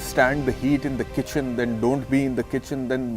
stand the heat in the kitchen, then don't be in the kitchen, then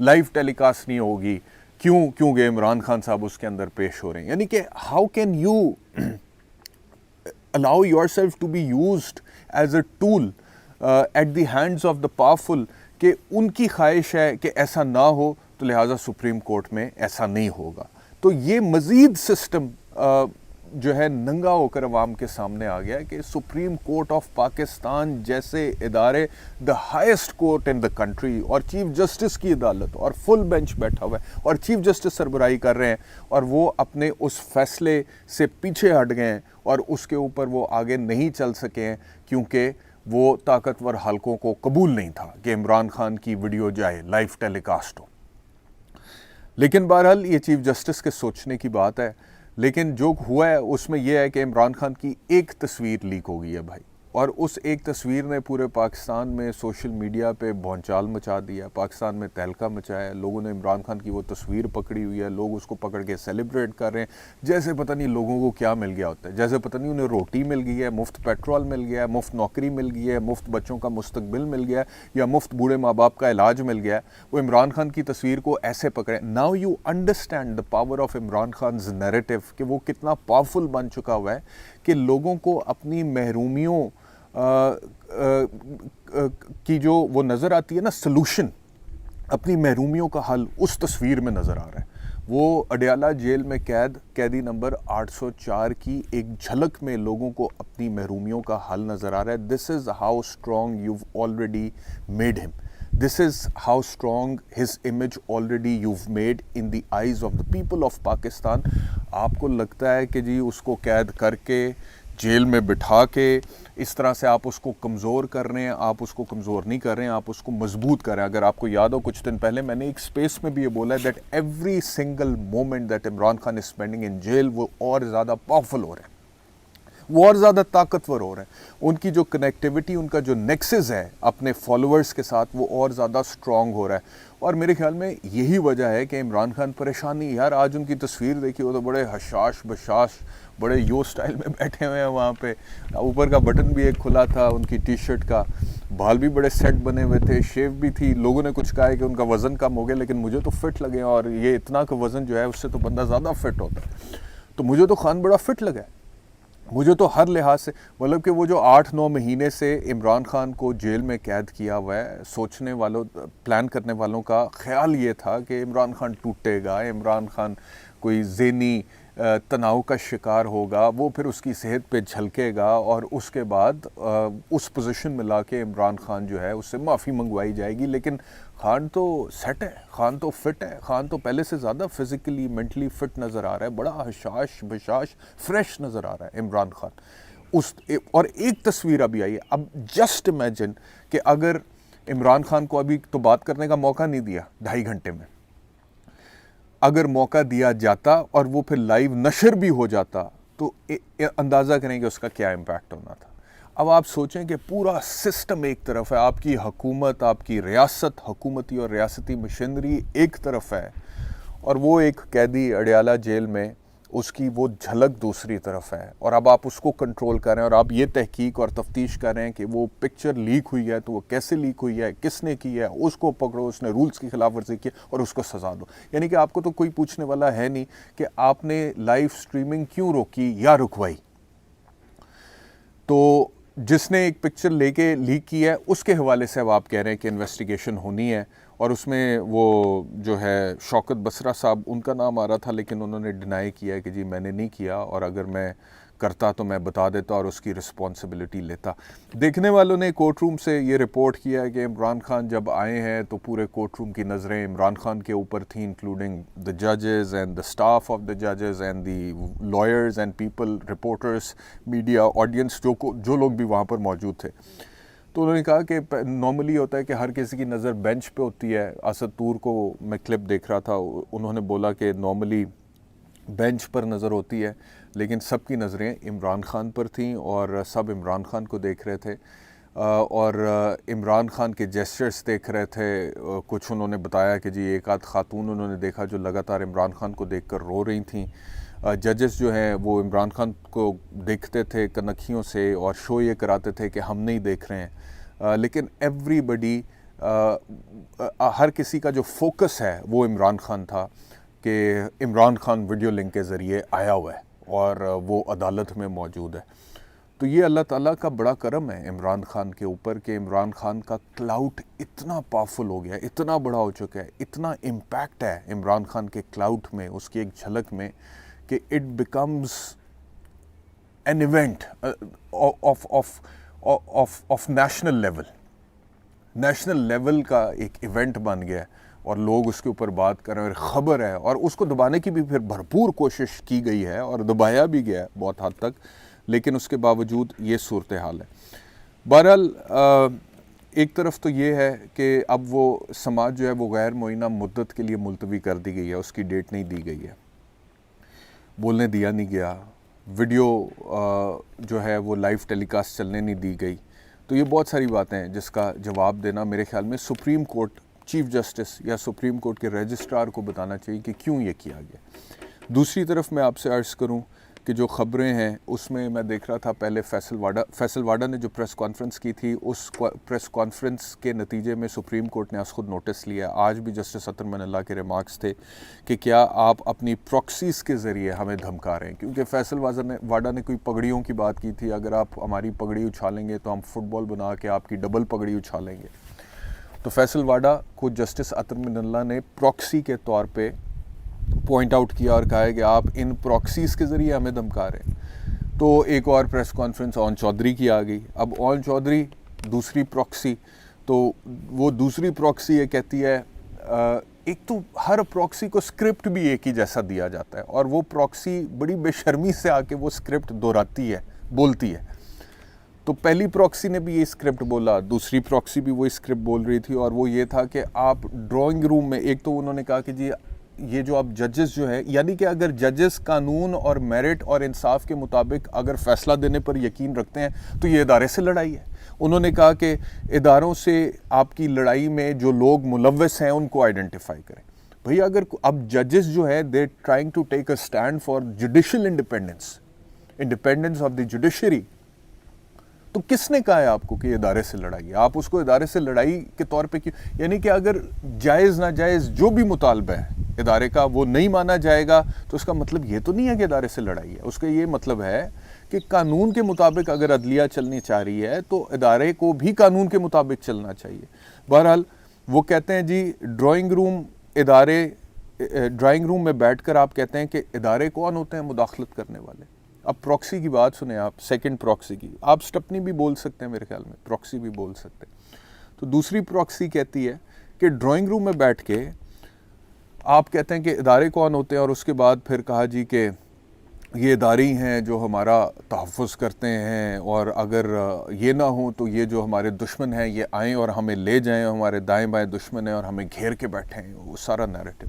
live telecast نہیں ہوگی, کیونکہ عمران خان صاحب اس کے اندر پیش ہو رہے ہیں. یعنی کہ how can you allow yourself to be used as a tool at the hands of the powerful, کہ ان کی خواہش ہے کہ ایسا نہ ہو تو لہٰذا سپریم کورٹ میں ایسا نہیں ہوگا. تو یہ مزید سسٹم جو ہے ننگا ہو کر عوام کے سامنے آ گیا کہ سپریم کورٹ آف پاکستان جیسے ادارے, the highest court in the country, اور چیف جسٹس کی عدالت اور فل بینچ بیٹھا ہوا ہے اور چیف جسٹس سربراہی کر رہے ہیں, اور وہ اپنے اس فیصلے سے پیچھے ہٹ گئے ہیں اور اس کے اوپر وہ آگے نہیں چل سکے ہیں کیونکہ وہ طاقتور حلقوں کو قبول نہیں تھا کہ عمران خان کی ویڈیو جائے, لائیو ٹیلی کاسٹ ہو. لیکن بہرحال یہ چیف جسٹس کے سوچنے کی بات ہے. لیکن جو ہوا ہے اس میں یہ ہے کہ عمران خان کی ایک تصویر لیک ہو گئی ہے بھائی, اور اس ایک تصویر نے پورے پاکستان میں سوشل میڈیا پہ بھونچال مچا دیا, پاکستان میں تہلکہ مچایا. لوگوں نے عمران خان کی وہ تصویر پکڑی ہوئی ہے, لوگ اس کو پکڑ کے سیلیبریٹ کر رہے ہیں جیسے پتہ نہیں لوگوں کو کیا مل گیا ہوتا ہے, جیسے پتہ نہیں انہیں روٹی مل گئی ہے, مفت پیٹرول مل گیا ہے, مفت نوکری مل گئی ہے, مفت بچوں کا مستقبل مل گیا ہے, یا مفت بوڑھے ماں باپ کا علاج مل گیا ہے. وہ عمران خان کی تصویر کو ایسے پکڑے. Now you understand the power of Imran خانز narrative, کہ وہ کتنا پاورفل بن چکا ہوا ہے کہ لوگوں کو اپنی محرومیوں کی جو وہ نظر آتی ہے نا سلوشن, اپنی محرومیوں کا حل اس تصویر میں نظر آ رہا ہے. وہ اڈیالہ جیل میں قیدی نمبر 804 کی ایک جھلک میں لوگوں کو اپنی محرومیوں کا حل نظر آ رہا ہے. This is how strong you already made him, this is how strong his image already you made in the eyes of the people of Pakistan. آپ کو لگتا ہے کہ جی اس کو قید کر کے جیل میں بٹھا کے اس طرح سے آپ اس کو کمزور کر رہے ہیں. آپ اس کو کمزور نہیں کر رہے ہیں, آپ اس کو مضبوط کر رہے ہیں. اگر آپ کو یاد ہو کچھ دن پہلے میں نے ایک سپیس میں بھی یہ بولا ہے that every single moment that Imran Khan is spending in jail وہ اور زیادہ پاورفل ہو رہے ہیں, وہ اور زیادہ طاقتور ہو رہے ہیں. ان کی جو کنیکٹیوٹی, ان کا جو نیکسز ہے اپنے فالوورز کے ساتھ, وہ اور زیادہ اسٹرانگ ہو رہا ہے. اور میرے خیال میں یہی وجہ ہے کہ عمران خان پریشانی, یار آج ان کی تصویر دیکھی وہ تو بڑے حشاش بشاش, بڑے یو سٹائل میں بیٹھے ہوئے ہیں وہاں پہ. اوپر کا بٹن بھی ایک کھلا تھا ان کی ٹی شرٹ کا, بال بھی بڑے سیٹ بنے ہوئے تھے, شیو بھی تھی. لوگوں نے کچھ کہا ہے کہ ان کا وزن کم ہو گیا, لیکن مجھے تو فٹ لگے, اور یہ اتنا کا وزن جو ہے اس سے تو بندہ زیادہ فٹ ہوتا ہے. تو مجھے تو خان بڑا فٹ لگا ہے, مجھے تو ہر لحاظ سے. مطلب کہ وہ جو 8-9 مہینے سے عمران خان کو جیل میں قید کیا ہوا ہے, سوچنے والوں, پلان کرنے والوں کا خیال یہ تھا کہ عمران خان ٹوٹے گا, عمران خان کوئی ذہنی تناؤ کا شکار ہوگا, وہ پھر اس کی صحت پہ جھلکے گا, اور اس کے بعد اس پوزیشن میں لا کے عمران خان جو ہے اس سے معافی منگوائی جائے گی. لیکن خان تو سیٹ ہے, خان تو فٹ ہے, خان تو پہلے سے زیادہ فزیکلی مینٹلی فٹ نظر آ رہا ہے, بڑا حشاش بشاش فریش نظر آ رہا ہے عمران خان. اور ایک تصویر ابھی آئی ہے. اب جسٹ امیجن کہ اگر عمران خان کو ابھی تو بات کرنے کا موقع نہیں دیا 2.5 گھنٹے میں, اگر موقع دیا جاتا اور وہ پھر لائیو نشر بھی ہو جاتا تو اندازہ کریں کہ اس کا کیا امپیکٹ ہونا تھا. اب آپ سوچیں کہ پورا سسٹم ایک طرف ہے, آپ کی حکومت, آپ کی ریاست, حکومتی اور ریاستی مشینری ایک طرف ہے, اور وہ ایک قیدی اڈیالہ جیل میں اس کی وہ جھلک دوسری طرف ہے, اور اب آپ اس کو کنٹرول کر رہے ہیں, اور آپ یہ تحقیق اور تفتیش کر رہے ہیں کہ وہ پکچر لیک ہوئی ہے تو وہ کیسے لیک ہوئی ہے, کس نے کی ہے, اس کو پکڑو, اس نے رولز کی خلاف ورزی کی اور اس کو سزا دو. یعنی کہ آپ کو تو کوئی پوچھنے والا ہے نہیں کہ آپ نے لائیو سٹریمنگ کیوں روکی یا رکوائی. تو جس نے ایک پکچر لے کے لیک کی ہے اس کے حوالے سے اب آپ کہہ رہے ہیں کہ انویسٹیگیشن ہونی ہے, اور اس میں وہ جو ہے شوکت بسرا صاحب, ان کا نام آ رہا تھا لیکن انہوں نے ڈینائی کیا ہے کہ جی میں نے نہیں کیا, اور اگر میں کرتا تو میں بتا دیتا اور اس کی رسپانسبلٹی لیتا. دیکھنے والوں نے کورٹ روم سے یہ رپورٹ کیا ہے کہ عمران خان جب آئے ہیں تو پورے کورٹ روم کی نظریں عمران خان کے اوپر تھیں, انکلوڈنگ دا ججز and the staff of the ججز and the lawyers and people, reporters, media, audience, جو لوگ بھی وہاں پر موجود تھے. تو انہوں نے کہا کہ نارملی ہوتا ہے کہ ہر کسی کی نظر بینچ پہ ہوتی ہے. اسد طور کو میں کلپ دیکھ رہا تھا, انہوں نے بولا کہ نارملی بینچ پر نظر ہوتی ہے, لیکن سب کی نظریں عمران خان پر تھیں اور سب عمران خان کو دیکھ رہے تھے, اور عمران خان کے جیسچرز دیکھ رہے تھے. کچھ انہوں نے بتایا کہ جی ایک آدھ خاتون انہوں نے دیکھا جو لگاتار عمران خان کو دیکھ کر رو رہی تھیں. ججز جو ہیں وہ عمران خان کو دیکھتے تھے کنکھیوں سے اور شو یہ کراتے تھے کہ ہم نہیں دیکھ رہے ہیں, لیکن ایوری بڈی ہر کسی کا جو فوکس ہے وہ عمران خان تھا کہ عمران خان ویڈیو لنک کے ذریعے آیا ہوا ہے اور وہ عدالت میں موجود ہے. تو یہ اللہ تعالیٰ کا بڑا کرم ہے عمران خان کے اوپر کہ عمران خان کا کلاؤٹ اتنا پاورفل ہو گیا ہے, اتنا بڑا ہو چکا ہے, اتنا امپیکٹ ہے عمران خان کے کلاؤٹ میں, اس کی ایک جھلک میں, کہ it becomes an event of national level کا ایک ایونٹ بن گیا ہے اور لوگ اس کے اوپر بات کر رہے ہیں, اور خبر ہے, اور اس کو دبانے کی بھی پھر بھرپور کوشش کی گئی ہے اور دبایا بھی گیا ہے بہت حد تک, لیکن اس کے باوجود یہ صورتحال ہے. بہرحال ایک طرف تو یہ ہے کہ اب وہ سماعت جو ہے وہ غیر معینہ مدت کے لیے ملتوی کر دی گئی ہے, اس کی ڈیٹ نہیں دی گئی ہے, بولنے دیا نہیں گیا, ویڈیو جو ہے وہ لائیو ٹیلی کاسٹ چلنے نہیں دی گئی. تو یہ بہت ساری باتیں ہیں جس کا جواب دینا میرے خیال میں سپریم کورٹ چیف جسٹس یا سپریم کورٹ کے رجسٹرار کو بتانا چاہیے کہ کیوں یہ کیا گیا. دوسری طرف میں آپ سے عرض کروں کہ جو خبریں ہیں اس میں میں دیکھ رہا تھا پہلے فیصل واڈا نے جو پریس کانفرنس کی تھی, اس پریس کانفرنس کے نتیجے میں سپریم کورٹ نے خود نوٹس لیا. آج بھی جسٹس اطہر من اللہ کے ریمارکس تھے کہ کیا آپ اپنی پراکسیز کے ذریعے ہمیں دھمکا رہے ہیں, کیونکہ فیصل واڈا نے کوئی پگڑیوں کی بات کی تھی, اگر آپ ہماری پگڑی اچھالیں گے تو ہم فٹ بال بنا کے آپ کی ڈبل پگڑی اچھالیں گے. تو فیصل واڈا کو جسٹس اطہر من اللہ نے پراکسی کے طور پہ پوائنٹ آؤٹ کیا اور کہا ہے کہ آپ ان پراکسیز کے ذریعے ہمیں دھمکا رہے ہیں. تو ایک اور پریس کانفرنس اون چودھری کی آ گئی. اب اون چودھری دوسری پراکسی, تو وہ دوسری پراکسی یہ کہتی ہے, ایک تو ہر پراکسی کو سکرپٹ بھی ایک ہی جیسا دیا جاتا ہے اور وہ پراکسی بڑی بے شرمی سے آ کے وہ سکرپٹ دہراتی ہے, بولتی ہے. تو پہلی پراکسی نے بھی یہ سکرپٹ بولا, دوسری پراکسی بھی وہی سکرپٹ بول رہی تھی, اور وہ یہ تھا کہ آپ ڈرائنگ روم میں, ایک تو انہوں نے کہا کہ جی یہ جو آپ ججز جو ہے, یعنی کہ اگر ججز قانون اور میرٹ اور انصاف کے مطابق اگر فیصلہ دینے پر یقین رکھتے ہیں تو یہ ادارے سے لڑائی ہے. انہوں نے کہا کہ اداروں سے آپ کی لڑائی میں جو لوگ ملوث ہیں ان کو آئیڈینٹیفائی کریں. بھئی اگر اب ججز جو ہے they trying to take a stand for judicial independence of the judiciary, تو کس نے کہا ہے آپ کو کہ ادارے سے لڑائی ہے؟ آپ اس کو ادارے سے لڑائی کے طور پہ کیوں, یعنی کہ اگر جائز ناجائز جو بھی مطالبہ ہے ادارے کا وہ نہیں مانا جائے گا تو اس کا مطلب یہ تو نہیں ہے کہ ادارے سے لڑائی ہے. اس کا یہ مطلب ہے کہ قانون کے مطابق اگر عدلیہ چلنی چاہ رہی ہے تو ادارے کو بھی قانون کے مطابق چلنا چاہیے. بہرحال وہ کہتے ہیں جی ڈرائنگ روم میں بیٹھ کر آپ کہتے ہیں کہ ادارے کون ہوتے ہیں مداخلت کرنے والے. اب پراکسی کی بات سنیں آپ, سیکنڈ پراکسی کی, آپ سٹپنی بھی بول سکتے ہیں میرے خیال میں, پراکسی بھی بول سکتے ہیں. تو دوسری پراکسی کہتی ہے کہ ڈرائنگ روم میں بیٹھ کے آپ کہتے ہیں کہ ادارے کون ہوتے ہیں, اور اس کے بعد پھر کہا جی کہ یہ ادارے ہیں جو ہمارا تحفظ کرتے ہیں, اور اگر یہ نہ ہوں تو یہ جو ہمارے دشمن ہیں یہ آئیں اور ہمیں لے جائیں, ہمارے دائیں بائیں دشمن ہیں اور ہمیں گھیر کے بیٹھے ہیں, وہ سارا نیریٹو.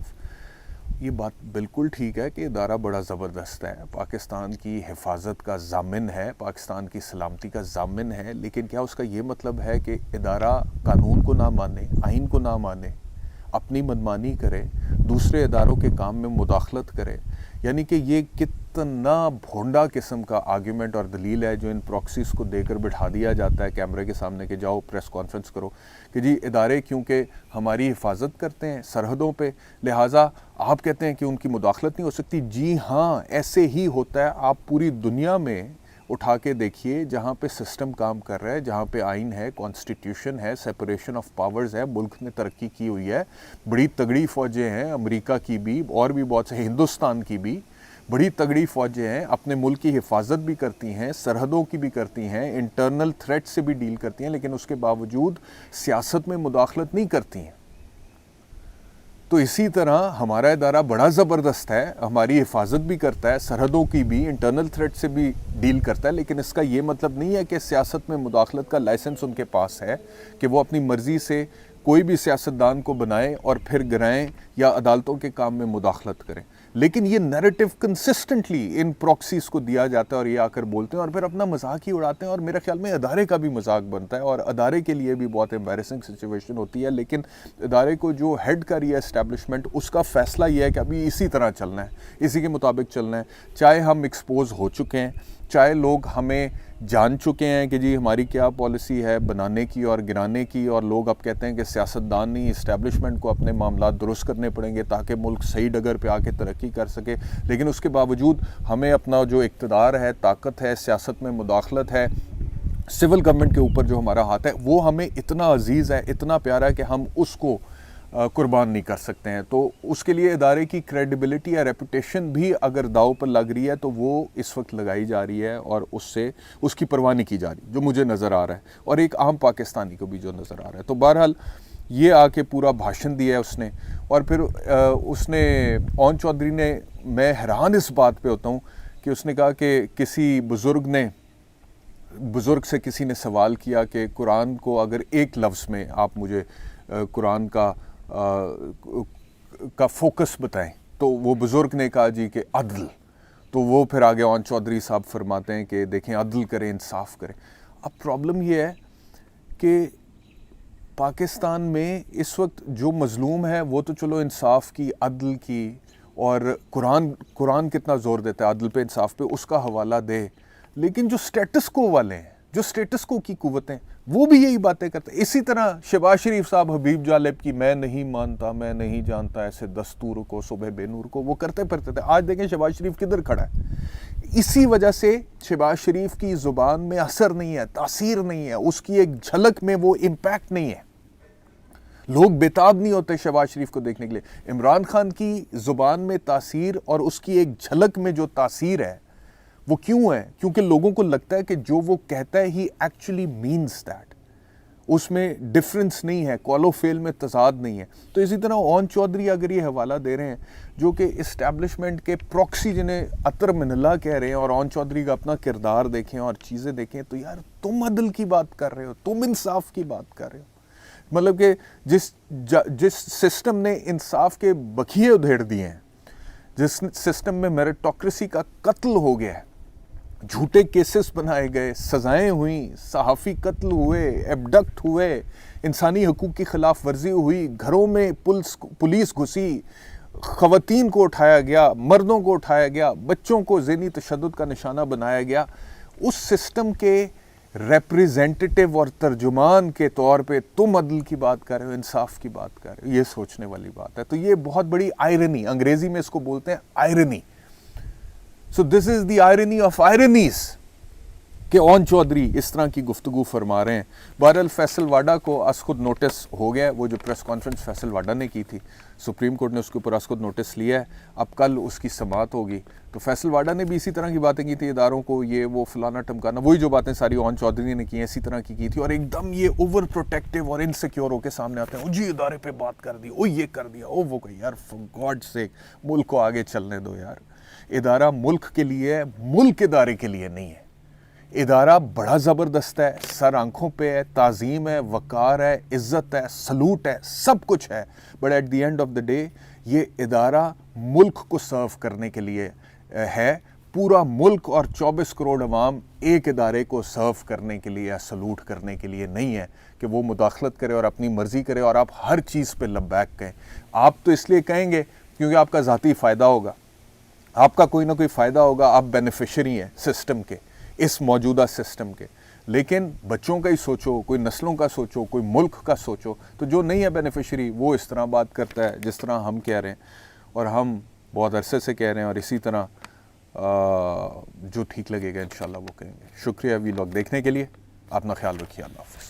یہ بات بالکل ٹھیک ہے کہ ادارہ بڑا زبردست ہے, پاکستان کی حفاظت کا ضامن ہے, پاکستان کی سلامتی کا ضامن ہے, لیکن کیا اس کا یہ مطلب ہے کہ ادارہ قانون کو نہ مانے, آئین کو نہ مانے, اپنی منمانی کرے, دوسرے اداروں کے کام میں مداخلت کرے؟ یعنی کہ یہ کتنا بھونڈا قسم کا آرگیومنٹ اور دلیل ہے جو ان پراکسیز کو دے کر بٹھا دیا جاتا ہے کیمرے کے سامنے کہ جاؤ پریس کانفرنس کرو کہ جی ادارے کیونکہ ہماری حفاظت کرتے ہیں سرحدوں پہ, لہٰذا آپ کہتے ہیں کہ ان کی مداخلت نہیں ہو سکتی. جی ہاں, ایسے ہی ہوتا ہے. آپ پوری دنیا میں اٹھا کے دیکھیے جہاں پہ سسٹم کام کر رہا ہے, جہاں پہ آئین ہے, کانسٹیٹیوشن ہے, سیپریشن آف پاورز ہے, ملک نے ترقی کی ہوئی ہے, بڑی تگڑی فوجیں ہیں, امریکہ کی بھی اور بھی بہت سے, ہندوستان کی بھی بڑی تگڑی فوجیں ہیں, اپنے ملک کی حفاظت بھی کرتی ہیں, سرحدوں کی بھی کرتی ہیں, انٹرنل تھریٹ سے بھی ڈیل کرتی ہیں, لیکن اس کے باوجود سیاست میں مداخلت نہیں کرتی ہیں. تو اسی طرح ہمارا ادارہ بڑا زبردست ہے, ہماری حفاظت بھی کرتا ہے, سرحدوں کی بھی, انٹرنل تھریٹ سے بھی ڈیل کرتا ہے, لیکن اس کا یہ مطلب نہیں ہے کہ سیاست میں مداخلت کا لائسنس ان کے پاس ہے کہ وہ اپنی مرضی سے کوئی بھی سیاستدان کو بنائیں اور پھر گرائیں یا عدالتوں کے کام میں مداخلت کریں. لیکن یہ نیریٹو کنسسٹنٹلی ان پراکسیز کو دیا جاتا ہے اور یہ آ کر بولتے ہیں اور پھر اپنا مذاق ہی اڑاتے ہیں, اور میرے خیال میں ادارے کا بھی مذاق بنتا ہے اور ادارے کے لیے بھی بہت امبیرسنگ سچویشن ہوتی ہے. لیکن ادارے کو جو ہیڈ کر رہی ہے اسٹیبلشمنٹ, اس کا فیصلہ یہ ہے کہ ابھی اسی طرح چلنا ہے, اسی کے مطابق چلنا ہے, چاہے ہم ایکسپوز ہو چکے ہیں, چاہے لوگ ہمیں جان چکے ہیں کہ جی ہماری کیا پالیسی ہے بنانے کی اور گرانے کی، اور لوگ اب کہتے ہیں کہ سیاستدان نہیں، اسٹیبلشمنٹ کو اپنے معاملات درست کرنے پڑیں گے تاکہ ملک صحیح ڈگر پہ آ کے ترقی کر سکے، لیکن اس کے باوجود ہمیں اپنا جو اقتدار ہے، طاقت ہے، سیاست میں مداخلت ہے، سول گورنمنٹ کے اوپر جو ہمارا ہاتھ ہے، وہ ہمیں اتنا عزیز ہے، اتنا پیارا ہے کہ ہم اس کو قربان نہیں کر سکتے ہیں۔ تو اس کے لیے ادارے کی کریڈیبلٹی یا ریپوٹیشن بھی اگر داؤ پر لگ رہی ہے تو وہ اس وقت لگائی جا رہی ہے، اور اس کی پرواہ نہیں کی جا رہی، جو مجھے نظر آ رہا ہے، اور ایک عام پاکستانی کو بھی جو نظر آ رہا ہے۔ تو بہرحال یہ آ کے پورا بھاشن دیا ہے اس نے، اور پھر اس نے اون چودھری نے، میں حیران اس بات پہ ہوتا ہوں کہ اس نے کہا کہ کسی بزرگ سے کسی نے سوال کیا کہ قرآن کو اگر ایک لفظ میں آپ مجھے قرآن کا فوکس بتائیں، تو وہ بزرگ نے کہا جی کہ عدل۔ تو وہ پھر آگے اون چودھری صاحب فرماتے ہیں کہ دیکھیں عدل کریں، انصاف کریں۔ اب پرابلم یہ ہے کہ پاکستان میں اس وقت جو مظلوم ہے وہ تو چلو انصاف کی، عدل کی، اور قرآن کتنا زور دیتا ہے عدل پہ، انصاف پہ، اس کا حوالہ دے، لیکن جو سٹیٹس کو والے ہیں، جو سٹیٹس کو کی قوتیں، وہ بھی یہی باتیں کرتے ہیں۔ اسی طرح شہباز شریف صاحب حبیب جالب کی میں نہیں مانتا، میں نہیں جانتا ایسے دستور کو، صبح بے نور کو، وہ کرتے پھرتے تھے۔ آج دیکھیں شہباز شریف کدھر کھڑا ہے۔ اسی وجہ سے شہباز شریف کی زبان میں اثر نہیں ہے، تاثیر نہیں ہے، اس کی ایک جھلک میں وہ امپیکٹ نہیں ہے، لوگ بےتاب نہیں ہوتے شہباز شریف کو دیکھنے کے لیے۔ عمران خان کی زبان میں تاثیر اور اس کی ایک جھلک میں جو تاثیر ہے وہ کیوں ہے؟ کیونکہ لوگوں کو لگتا ہے کہ جو وہ کہتا ہے ہی ایکچولی مینز دیٹ، اس میں ڈفرنس نہیں ہے، قول و فعل میں تضاد نہیں ہے۔ تو اسی طرح اون چودھری اگر یہ حوالہ دے رہے ہیں جو کہ اسٹیبلشمنٹ کے پروکسی جنہیں عطر من اللہ کہہ رہے ہیں، اور اون چودھری کا اپنا کردار دیکھیں اور چیزیں دیکھیں، تو یار تم عدل کی بات کر رہے ہو، تم انصاف کی بات کر رہے ہو۔ مطلب کہ جس سسٹم نے انصاف کے بکھیے ادھیڑ دیے ہیں، جس سسٹم میں میرٹوکریسی کا قتل ہو گیا ہے، جھوٹے کیسز بنائے گئے، سزائیں ہوئیں، صحافی قتل ہوئے، ایبڈکٹ ہوئے، انسانی حقوق کی خلاف ورزی ہوئی، گھروں میں پولیس گھسی، خواتین کو اٹھایا گیا، مردوں کو اٹھایا گیا، بچوں کو ذہنی تشدد کا نشانہ بنایا گیا، اس سسٹم کے ریپریزنٹیٹیو اور ترجمان کے طور پہ تم عدل کی بات کر رہے ہو، انصاف کی بات کر رہے ہو، یہ سوچنے والی بات ہے۔ تو یہ بہت بڑی آئرنی، انگریزی میں اس کو بولتے ہیں irony. So this is the irony of ironies کہ اون چودھری اس طرح کی گفتگو فرما رہے ہیں۔ بہرحال فیصل واڈا کو از خود نوٹس ہو گیا، وہ جو پریس کانفرنس فیصل واڈا نے کی تھی، سپریم کورٹ نے اس کے اوپر از خود نوٹس لیا ہے، اب کل اس کی سماعت ہوگی۔ تو فیصل واڈا نے بھی اسی طرح کی باتیں کی تھی اداروں کو، یہ وہ فلانا ٹمکانا، وہی جو باتیں ساری اون چودھری نے کی ہیں، اسی طرح کی تھی، اور ایک دم یہ اوور پروٹیکٹیو اور انسیکیور ہو کے سامنے آتے ہیں، او جی ادارے پہ بات کر دی، او یہ کر دیا، او وہ کہ یار فار گاڈ سیک ملک کو آگے چلنے دو یار۔ ادارہ ملک کے لیے ہے، ملک ادارے کے لیے نہیں ہے۔ ادارہ بڑا زبردست ہے، سر آنکھوں پہ ہے، تعظیم ہے، وقار ہے، عزت ہے، سلوٹ ہے، سب کچھ ہے، but at the end of the day یہ ادارہ ملک کو سرو کرنے کے لیے ہے۔ پورا ملک اور 24 کروڑ عوام ایک ادارے کو سرو کرنے کے لیے، سلوٹ کرنے کے لیے نہیں ہے کہ وہ مداخلت کرے اور اپنی مرضی کرے اور آپ ہر چیز پہ لبیک کہیں۔ آپ تو اس لیے کہیں گے کیونکہ آپ کا ذاتی فائدہ ہوگا، آپ کا کوئی نہ کوئی فائدہ ہوگا، آپ بینیفیشری ہیں سسٹم کے، اس موجودہ سسٹم کے، لیکن بچوں کا ہی سوچو، کوئی نسلوں کا سوچو، کوئی ملک کا سوچو۔ تو جو نہیں ہے بینیفیشری وہ اس طرح بات کرتا ہے جس طرح ہم کہہ رہے ہیں، اور ہم بہت عرصے سے کہہ رہے ہیں، اور اسی طرح جو ٹھیک لگے گا انشاءاللہ وہ کہیں گے۔ شکریہ وی لاگ دیکھنے کے لیے، اپنا خیال رکھیے، اللہ حافظ۔